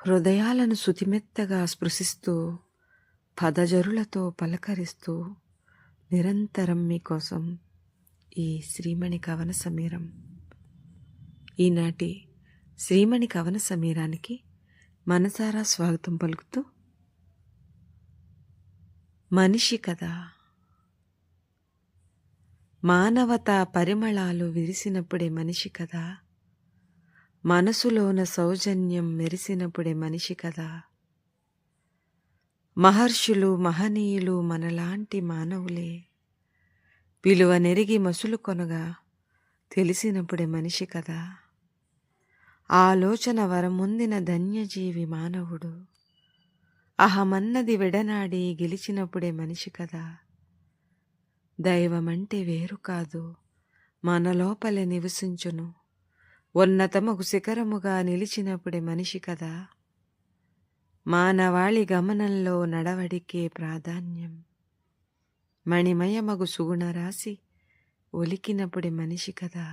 హృదయాలను శుతిమెత్తగా స్పృశిస్తూ పదజరులతో పలకరిస్తూ నిరంతరం మీకోసం ఈ శ్రీమణి కవన సమీరం. ఈనాటి శ్రీమణి కవన సమీరానికి మనసారా స్వాగతం పలుకుతూ, మనిషి కదా, మానవతా పరిమళాలు విరిసినప్పుడే మనిషి కదా, మనసులోన సౌజన్యం మెరిసినప్పుడే మనిషి కదా, మహర్షులు మహనీయులు మనలాంటి మానవులే, విలువ నెరిగి మసులు కొనగా తెలిసినప్పుడే మనిషి కదా, ఆలోచన వరమొందిన ధన్యజీవి మానవుడు, అహమన్నది విడనాడి గెలిచినప్పుడే మనిషి కదా, దైవమంటే వేరు కాదు మన లోపలే నివసించును, ఉన్నతమగు శిఖరముగా నిలిచినప్పుడే మనిషి కదా, మానవాళి గమనంలో నడవడికే ప్రాధాన్యం, మణిమయమగు సుగుణరాశి ఒలికినప్పుడే మనిషి కదా.